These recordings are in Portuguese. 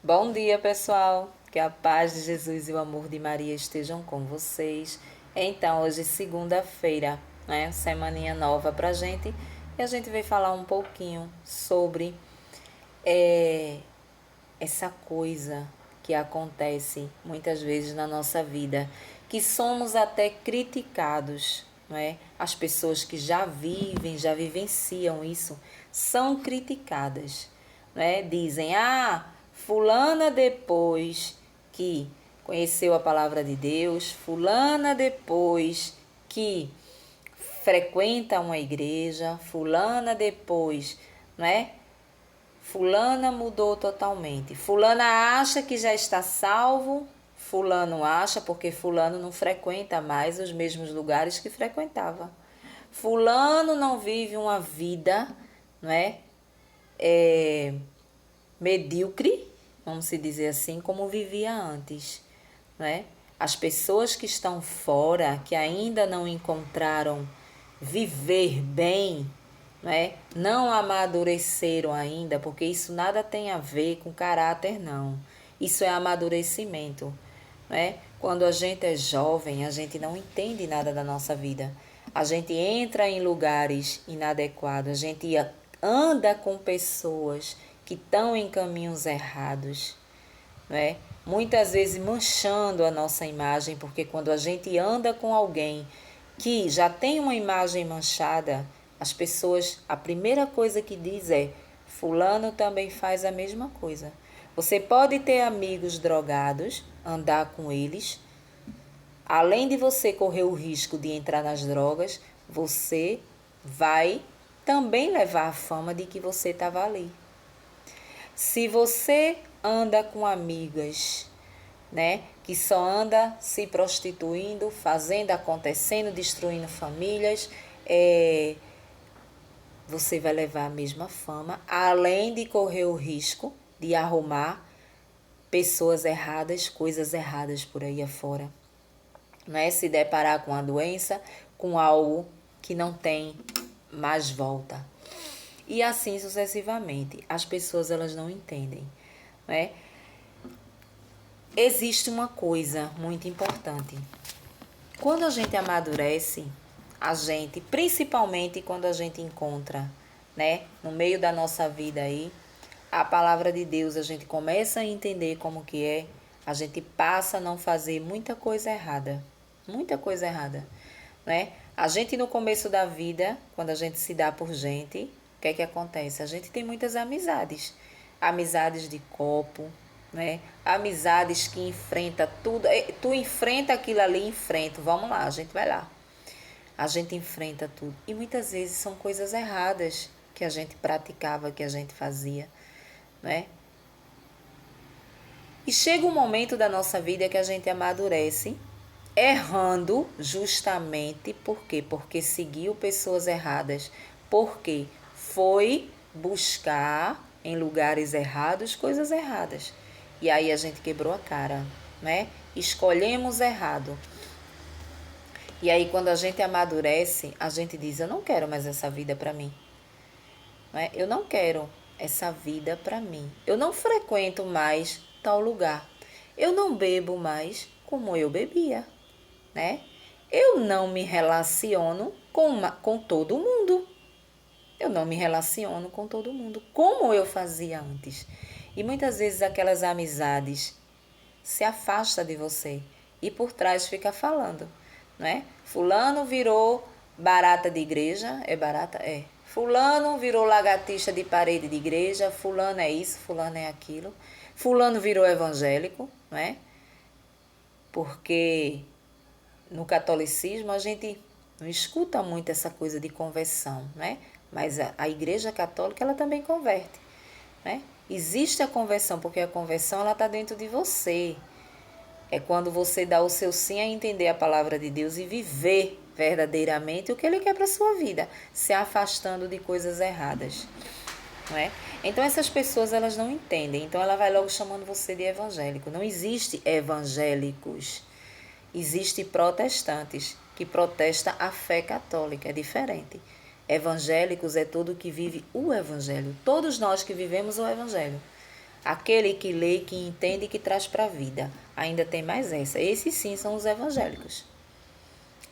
Bom dia, pessoal. Que a paz de Jesus e o amor de Maria estejam com vocês. Então, hoje, segunda-feira, né? Semaninha nova pra gente. E a gente vai falar um pouquinho sobre é, essa coisa que acontece muitas vezes na nossa vida, que somos até criticados, não é? As pessoas que já vivem, já vivenciam isso, são criticadas, não é? Dizem: "Ah, fulana depois que conheceu a palavra de Deus, fulana depois que frequenta uma igreja, fulana depois, não é? Fulana mudou totalmente. Fulana acha que já está salvo. Fulano acha porque fulano não frequenta mais os mesmos lugares que frequentava. Fulano não vive uma vida, não é? Medíocre, vamos se dizer assim, como vivia antes, não é? As pessoas que estão fora, que ainda não encontraram viver bem, não é? Não amadureceram ainda, porque isso nada tem a ver com caráter, não. Isso é amadurecimento, não é? Quando a gente é jovem, a gente não entende nada da nossa vida. A gente entra em lugares inadequados, a gente anda com pessoas que estão em caminhos errados, não é? Muitas vezes manchando a nossa imagem, porque quando a gente anda com alguém que já tem uma imagem manchada, as pessoas, a primeira coisa que diz é: fulano também faz a mesma coisa. Você pode ter amigos drogados, andar com eles, além de você correr o risco de entrar nas drogas, você vai também levar a fama de que você estava ali. Se você anda com amigas, né, que só anda se prostituindo, fazendo, acontecendo, destruindo famílias, você vai levar a mesma fama, além de correr o risco de arrumar pessoas erradas, coisas erradas por aí afora. Não é? Se deparar com a doença, com algo que não tem mais volta. E assim sucessivamente. As pessoas elas não entendem, não é? Existe uma coisa muito importante. Quando a gente amadurece, a gente, principalmente quando a gente encontra, né, no meio da nossa vida aí, a palavra de Deus, a gente começa a entender como que é, a gente passa a não fazer muita coisa errada, né? A gente no começo da vida, quando a gente se dá por gente, o que é que acontece? A gente tem muitas amizades, amizades de copo, né? Amizades que enfrenta tudo, tu enfrenta aquilo ali, enfrenta, vamos lá, a gente vai lá. A gente enfrenta tudo. E muitas vezes são coisas erradas que a gente praticava, que a gente fazia, né? E chega um momento da nossa vida que a gente amadurece, errando justamente por quê? Porque seguiu pessoas erradas. Porque foi buscar em lugares errados coisas erradas. E aí a gente quebrou a cara, né? Escolhemos errado. E aí quando a gente amadurece, a gente diz: eu não quero mais essa vida para mim. Não é? Eu não quero essa vida para mim. Eu não frequento mais tal lugar. Eu não bebo mais como eu bebia, né? Eu não me relaciono com todo mundo. Eu não me relaciono com todo mundo como eu fazia antes. E muitas vezes aquelas amizades se afastam de você e por trás fica falando, não é? Fulano virou barata de igreja, é barata? É. Fulano virou lagartixa de parede de igreja, fulano é isso, fulano é aquilo. Fulano virou evangélico, não é? Porque no catolicismo a gente não escuta muito essa coisa de conversão, né? Mas a igreja católica ela também converte, né? Existe a conversão, porque a conversão ela está dentro de você. É quando você dá o seu sim a entender a palavra de Deus e viver verdadeiramente o que Ele quer para a sua vida, se afastando de coisas erradas, não é? Então essas pessoas elas não entendem, então ela vai logo chamando você de evangélico. Não existe evangélicos, existe protestantes que protesta a fé católica, é diferente. Evangélicos é todo que vive o evangelho, todos nós que vivemos o evangelho. Aquele que lê, que entende e que traz para a vida. Ainda tem mais essa. Esses sim são os evangélicos.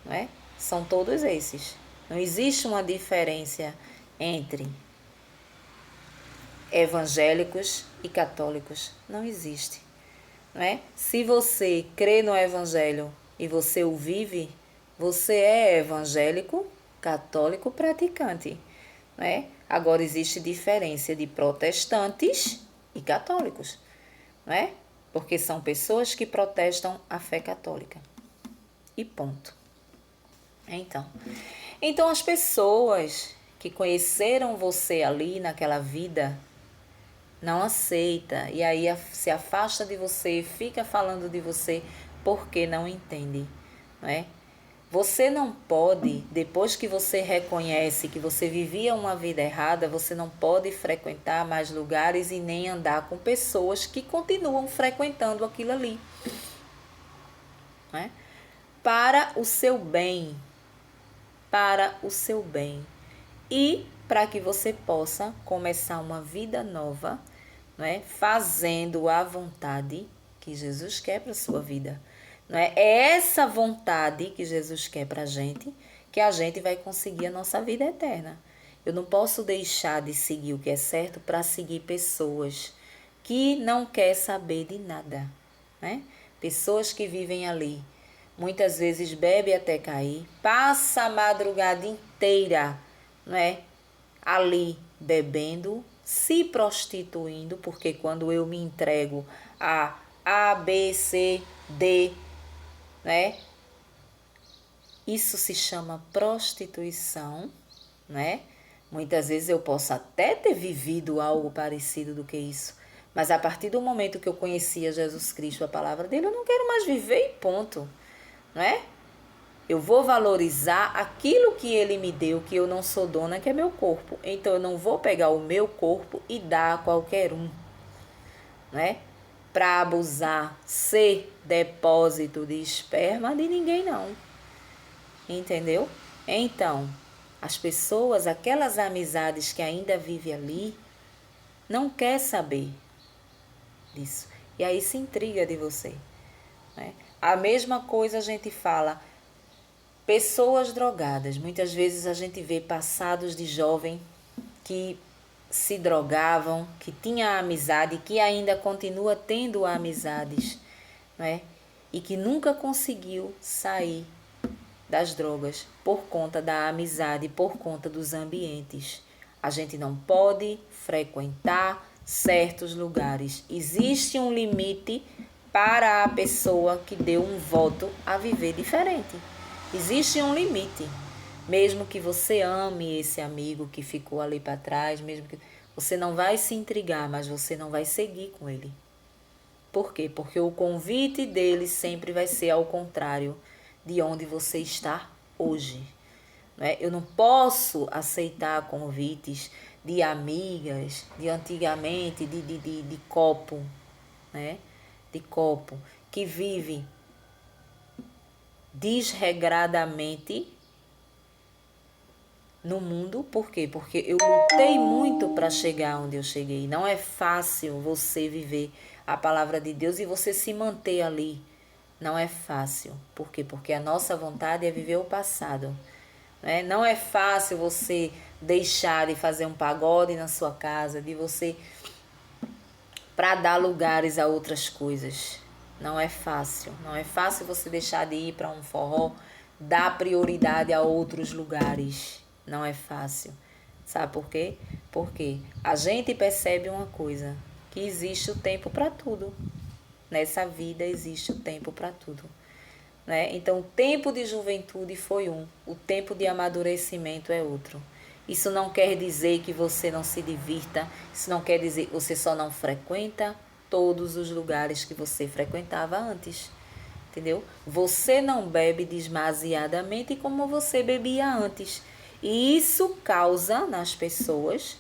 Não é? São todos esses. Não existe uma diferença entre evangélicos e católicos. Não existe. Não é? Se você crê no evangelho e você o vive, você é evangélico, católico, praticante. Não é? Agora existe diferença de protestantes e católicos. Não é? Porque são pessoas que protestam a fé católica. E ponto. Então as pessoas que conheceram você ali naquela vida não aceita e aí se afasta de você, fica falando de você porque não entende, não é? Você não pode, depois que você reconhece que você vivia uma vida errada, você não pode frequentar mais lugares e nem andar com pessoas que continuam frequentando aquilo ali, não é? Para o seu bem, para o seu bem e para que você possa começar uma vida nova, não é? Fazendo a vontade que Jesus quer para a sua vida. Não é? É essa vontade que Jesus quer para a gente que a gente vai conseguir a nossa vida eterna. Eu não posso deixar de seguir o que é certo para seguir pessoas que não querem saber de nada, né? Pessoas que vivem ali, muitas vezes bebe até cair, passa a madrugada inteira, né? Ali bebendo, se prostituindo, porque quando eu me entrego a B, C, D, né? Isso se chama prostituição, né? Muitas vezes eu posso até ter vivido algo parecido do que isso, mas a partir do momento que eu conhecia Jesus Cristo, a palavra dele, eu não quero mais viver e ponto, não é? Eu vou valorizar aquilo que ele me deu, que eu não sou dona, que é meu corpo. Então eu não vou pegar o meu corpo e dar a qualquer um, né? Para abusar, ser depósito de esperma de ninguém não. Entendeu? Então, as pessoas, aquelas amizades que ainda vivem ali, não quer saber disso. E aí se intriga de você, né? A mesma coisa a gente fala, pessoas drogadas. Muitas vezes a gente vê passados de jovem que se drogavam, que tinha amizade, que ainda continua tendo amizades, né? E que nunca conseguiu sair das drogas por conta da amizade, por conta dos ambientes. A gente não pode frequentar certos lugares. Existe um limite para a pessoa que deu um voto a viver diferente. Existe um limite. Mesmo que você ame esse amigo que ficou ali para trás, mesmo que você não vai se intrigar, mas você não vai seguir com ele. Por quê? Porque o convite dele sempre vai ser ao contrário de onde você está hoje. Né? Eu não posso aceitar convites de amigas, de antigamente, de copo, né? De copo, que vive desregradamente no mundo. Por quê? Porque eu lutei muito para chegar onde eu cheguei. Não é fácil você viver a palavra de Deus e você se manter ali. Não é fácil. Por quê? Porque a nossa vontade é viver o passado. Né? Não é fácil você deixar de fazer um pagode na sua casa, de você para dar lugares a outras coisas. Não é fácil. Não é fácil você deixar de ir para um forró, dar prioridade a outros lugares. Não é fácil. Sabe por quê? Porque a gente percebe uma coisa, que existe o tempo para tudo. Nessa vida existe o tempo para tudo. Né? Então, o tempo de juventude foi um, o tempo de amadurecimento é outro. Isso não quer dizer que você não se divirta, isso não quer dizer que você só não frequenta todos os lugares que você frequentava antes. Entendeu? Você não bebe demasiadamente como você bebia antes. E isso causa nas pessoas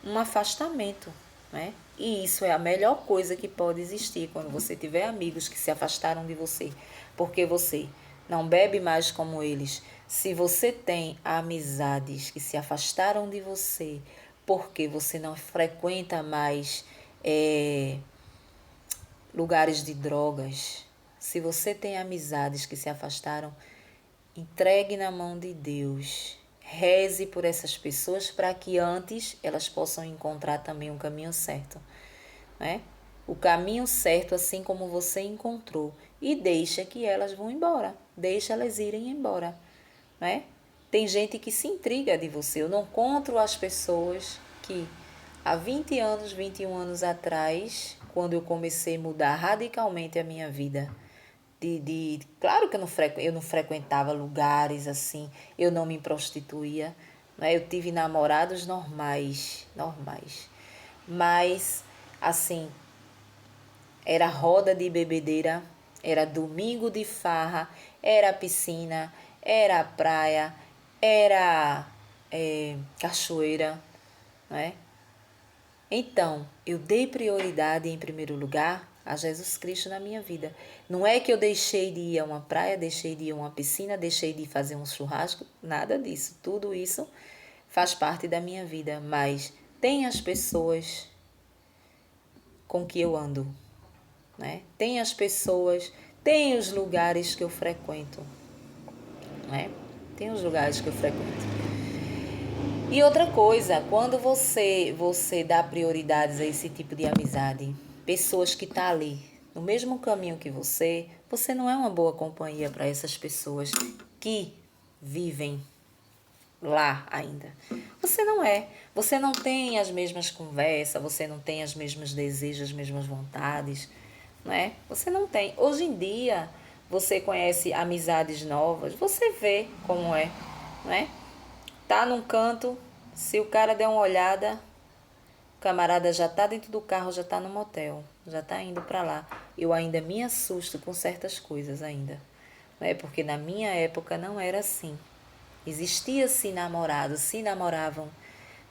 um afastamento, né? E isso é a melhor coisa que pode existir quando você tiver amigos que se afastaram de você, porque você não bebe mais como eles. Se você tem amizades que se afastaram de você, porque você não frequenta mais lugares de drogas, se você tem amizades que se afastaram, entregue na mão de Deus. Reze por essas pessoas para que antes elas possam encontrar também um caminho certo, né? O caminho certo, assim como você encontrou. E deixa que elas vão embora. Deixa elas irem embora, né? Tem gente que se intriga de você. Eu não encontro as pessoas que há 20 anos, 21 anos atrás, quando eu comecei a mudar radicalmente a minha vida, claro que eu não frequentava lugares assim, eu não me prostituía, né? Eu tive namorados normais, mas assim, era roda de bebedeira, era domingo de farra, era piscina, era praia, era cachoeira, né? Então, eu dei prioridade em primeiro lugar a Jesus Cristo na minha vida. Não é que eu deixei de ir a uma praia, deixei de ir a uma piscina, deixei de fazer um churrasco, nada disso. Tudo isso faz parte da minha vida, mas tem as pessoas com que eu ando, né? Tem as pessoas, tem os lugares que eu frequento, né? Tem os lugares que eu frequento. E outra coisa, quando você dá prioridades a esse tipo de amizade, pessoas que estão ali no mesmo caminho que você não é uma boa companhia para essas pessoas que vivem lá ainda. Você não é. Você não tem as mesmas conversas, você não tem os mesmos desejos, as mesmas vontades, né? Você não tem. Hoje em dia, você conhece amizades novas, você vê como é, né? Tá num canto, se o cara der uma olhada, o camarada já tá dentro do carro, já tá no motel, já tá indo para lá. Eu ainda me assusto com certas coisas ainda, né? Porque na minha época não era assim. Existia-se namorados, se namoravam,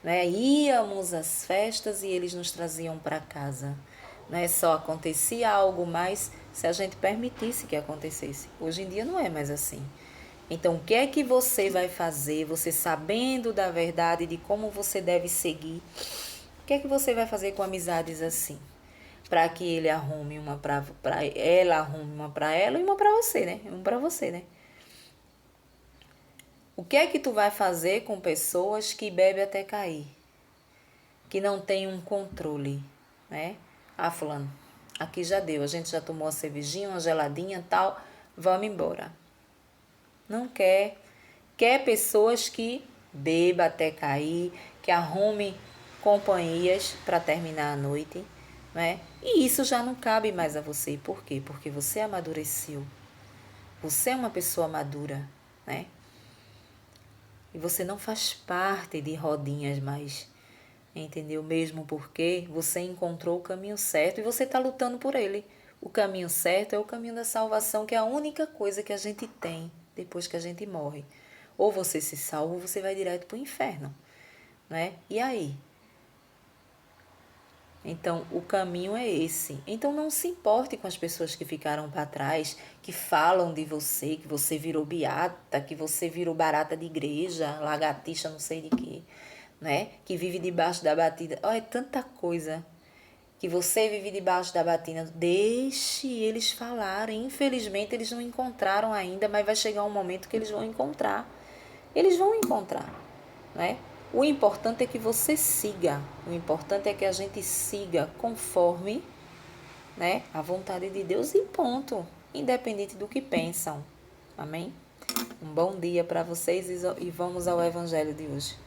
né? Íamos às festas e eles nos traziam para casa, né? Só acontecia algo mais se a gente permitisse que acontecesse. Hoje em dia não é mais assim. Então, o que é que você vai fazer, você sabendo da verdade de como você deve seguir, o que é que você vai fazer com amizades assim? Para que ele arrume uma para ela, arrume uma para ela e uma para você, né? Um para você, né? O que é que tu vai fazer com pessoas que bebem até cair? Que não tem um controle, né? Ah, fulano, aqui já deu, a gente já tomou uma cervejinha, uma geladinha, tal, vamos embora. Não quer. Quer pessoas que beba até cair, que arrume companhias para terminar a noite, né? E isso já não cabe mais a você. Por quê? Porque você amadureceu. Você é uma pessoa madura, né? E você não faz parte de rodinhas mais, entendeu? Mesmo porque você encontrou o caminho certo e você está lutando por ele. O caminho certo é o caminho da salvação, que é a única coisa que a gente tem depois que a gente morre. Ou você se salva ou você vai direto para o inferno, né? E aí? Então, o caminho é esse. Então, não se importe com as pessoas que ficaram para trás, que falam de você, que você virou beata, que você virou barata de igreja, lagartixa, não sei de quê, né? Que vive debaixo da batida. Olha, é tanta coisa que você vive debaixo da batina. Deixe eles falarem. Infelizmente, eles não encontraram ainda, mas vai chegar um momento que eles vão encontrar. Eles vão encontrar, né? O importante é que você siga. O importante é que a gente siga conforme, né, a vontade de Deus e ponto. Independente do que pensam. Amém? Um bom dia para vocês e vamos ao evangelho de hoje.